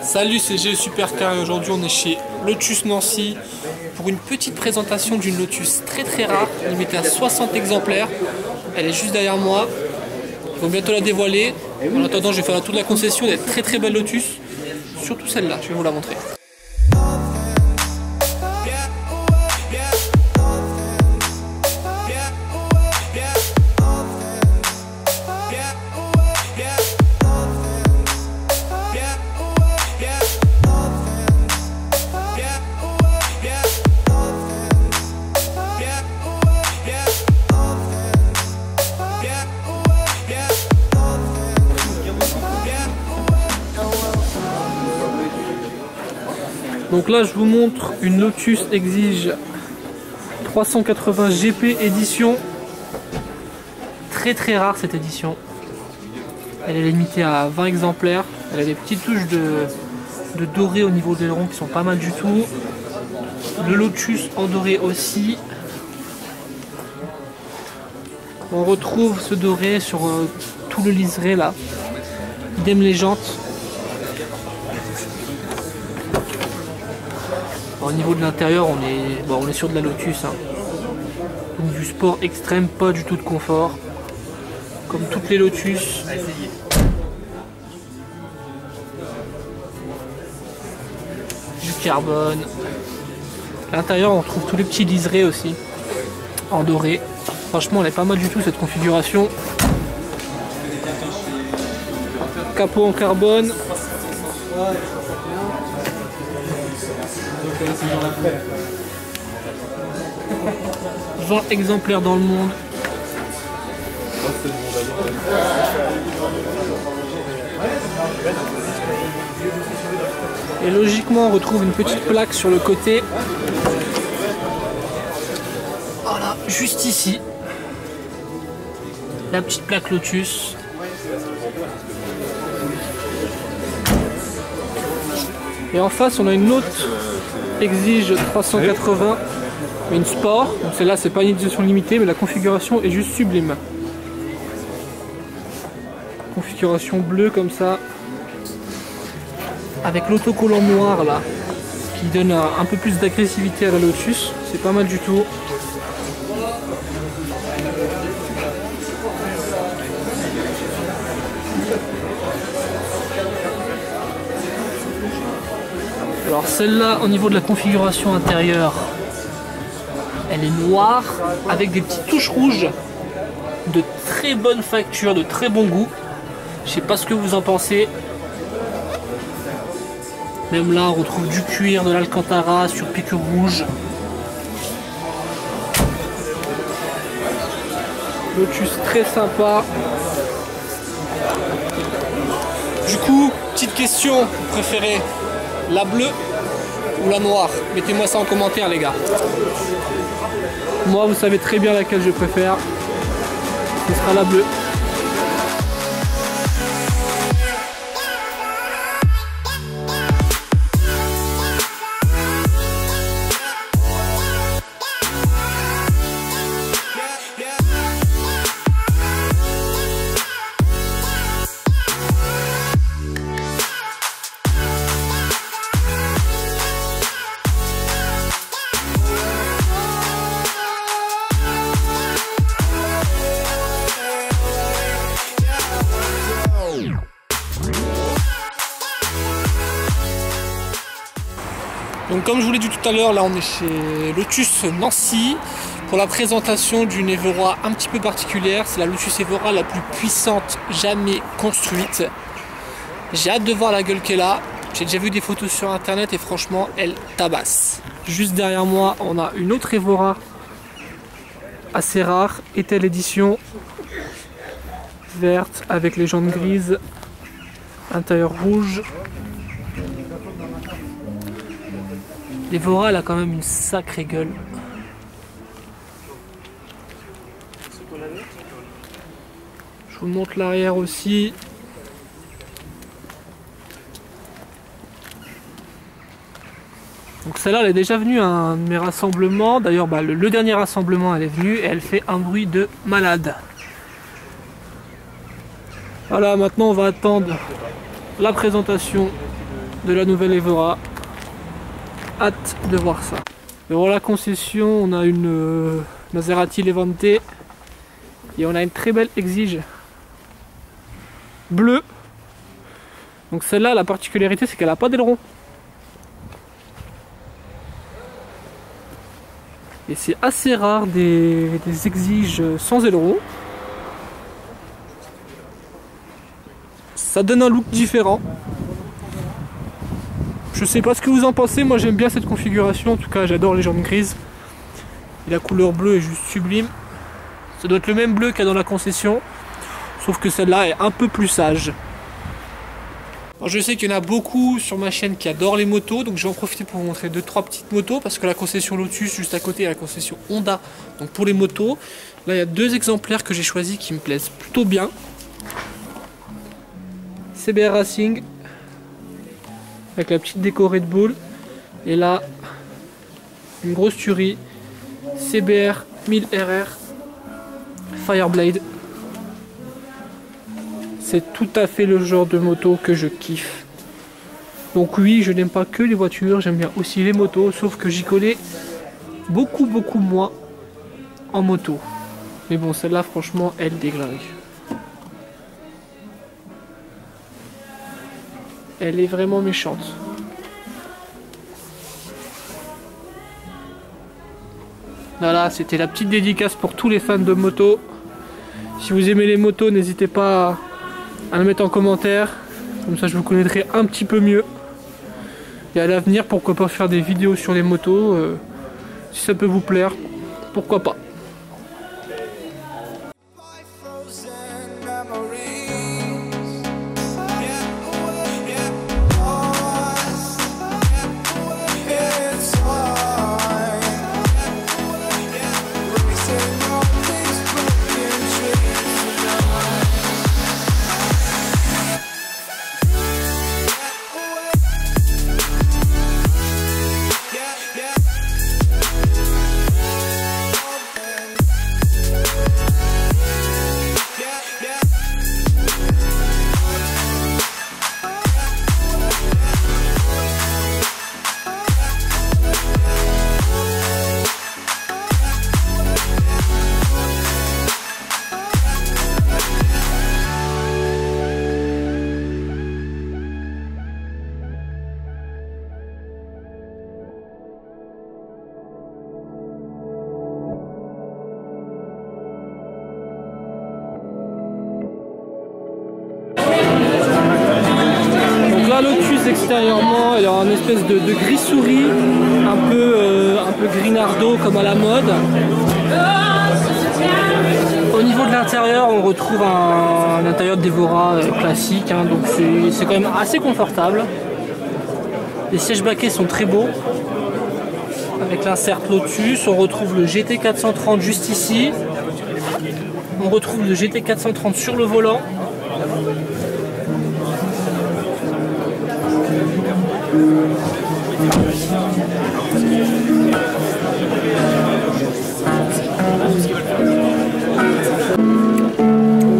Salut, c'est G Supercar et aujourd'hui on est chez Lotus Nancy pour une petite présentation d'une Lotus très rare, limitée à 60 exemplaires. Elle est juste derrière moi. Ils vont bientôt la dévoiler. En attendant, je vais faire toute la concession d'être très belle Lotus. Surtout celle-là, je vais vous la montrer. Donc là je vous montre une Lotus Exige 380 GP édition. Très rare cette édition. Elle est limitée à 20 exemplaires. Elle a des petites touches de doré au niveau des ronds qui sont pas mal du tout. Le Lotus en doré aussi. On retrouve ce doré sur tout le liseré là. Idem les jantes. Au niveau de l'intérieur, on est sur de la Lotus. Hein. Donc du sport extrême, pas du tout de confort. Comme toutes les Lotus. Du carbone. À l'intérieur, on retrouve tous les petits liserés aussi. En doré. Franchement, elle est pas mal du tout cette configuration. Capot en carbone. 20 exemplaires dans le monde. Et logiquement on retrouve une petite plaque sur le côté. Voilà, juste ici. La petite plaque Lotus. Et en face on a une autre Exige 380, une sport. Donc celle-là c'est pas une édition limitée, mais la configuration est juste sublime. Configuration bleue comme ça, avec l'autocollant noir là, qui donne un peu plus d'agressivité à la Lotus. C'est pas mal du tout. Alors celle-là, au niveau de la configuration intérieure, elle est noire avec des petites touches rouges de très bonne facture, de très bon goût. Je sais pas ce que vous en pensez. Même là, on retrouve du cuir, de l'alcantara sur piqûre rouge. Lotus très sympa. Du coup, petite question, vous préférez la bleue ou la noire? Mettez-moi ça en commentaire les gars. Moi vous savez très bien laquelle je préfère. Ce sera la bleue. Donc comme je vous l'ai dit tout à l'heure, là on est chez Lotus Nancy pour la présentation d'une Evora un petit peu particulière. C'est la Lotus Evora la plus puissante jamais construite. J'ai hâte de voir la gueule qu'elle a. J'ai déjà vu des photos sur internet et franchement elle tabasse. Juste derrière moi on a une autre Evora assez rare, Etel édition, verte avec les jantes grises, intérieur rouge. L'Evora elle a quand même une sacrée gueule. Je vous montre l'arrière aussi. Donc celle-là elle est déjà venue à un de mes rassemblements. D'ailleurs le dernier rassemblement elle est venue et elle fait un bruit de malade. Voilà, maintenant on va attendre la présentation de la nouvelle Evora. Hâte de voir ça. Devant la concession, on a une Maserati Levante et on a une très belle Exige bleue. Donc celle-là, la particularité, c'est qu'elle n'a pas d'aileron. Et c'est assez rare des Exiges sans aileron. Ça donne un look différent. Je sais pas ce que vous en pensez, moi j'aime bien cette configuration, en tout cas j'adore les jantes grises. Et la couleur bleue est juste sublime. Ça doit être le même bleu qu'il y a dans la concession, sauf que celle-là est un peu plus sage. Alors je sais qu'il y en a beaucoup sur ma chaîne qui adorent les motos, donc je vais en profiter pour vous montrer 2-3 petites motos, parce que la concession Lotus juste à côté, il y a la concession Honda. Donc pour les motos, là il y a 2 exemplaires que j'ai choisis qui me plaisent plutôt bien. CBR Racing, avec la petite déco Red Bull, et là une grosse tuerie CBR 1000RR Fireblade. C'est tout à fait le genre de moto que je kiffe. Donc oui, je n'aime pas que les voitures, j'aime bien aussi les motos, sauf que j'y connais beaucoup moins en moto. Mais bon, celle-là franchement elle déglingue. Elle est vraiment méchante. Voilà, c'était la petite dédicace pour tous les fans de moto. Si vous aimez les motos, n'hésitez pas à le mettre en commentaire. Comme ça, je vous connaîtrai un petit peu mieux. Et à l'avenir, pourquoi pas faire des vidéos sur les motos. Si ça peut vous plaire, pourquoi pas. Lotus extérieurement, elle a une espèce de gris souris, un peu grinardo comme à la mode. Au niveau de l'intérieur, on retrouve un intérieur d'Evora classique, hein, donc c'est quand même assez confortable. Les sièges baquets sont très beaux, avec l'insert Lotus. On retrouve le GT430 juste ici. On retrouve le GT430 sur le volant.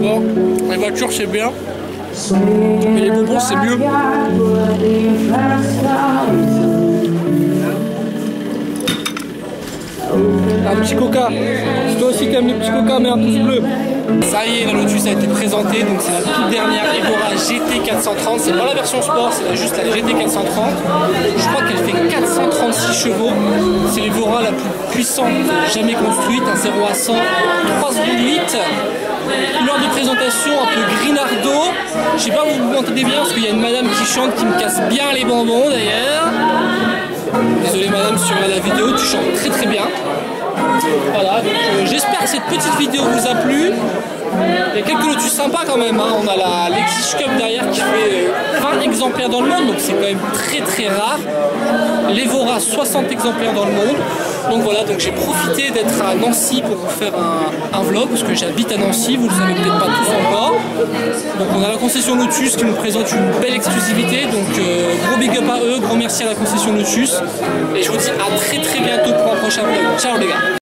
Bon, les voitures c'est bien, mais les bonbons c'est mieux. Un petit coca, si toi aussi t'aimes les petits coca, mets un pouce bleu. Ça y est, la Lotus a été présentée, donc c'est la toute dernière Evora GT430, c'est pas la version sport, c'est juste la GT430. Je crois qu'elle fait 436 chevaux, c'est l'Evora la plus puissante jamais construite, un 0 à 100 en 3 secondes 8. Couleur de présentation un peu grinardo, je sais pas vous m'entendez bien parce qu'il y a une madame qui chante qui me casse bien les bonbons d'ailleurs. Désolé madame, si tu regardes la vidéo, tu chantes très très bien. Voilà, donc j'espère que cette petite vidéo vous a plu. Il y a quelques Lotus sympas quand même, hein. On a la Lexus Cup derrière qui fait 20 exemplaires dans le monde, donc c'est quand même très très rare. L'Evora 60 exemplaires dans le monde. Donc voilà, donc j'ai profité d'être à Nancy pour vous faire un vlog, parce que j'habite à Nancy, vous le savez peut-être pas tous encore. Donc on a la concession Lotus qui nous présente une belle exclusivité, donc gros big up à eux, gros merci à la concession Lotus. Et je vous dis à très très bientôt pour un prochain vlog. Ciao les gars.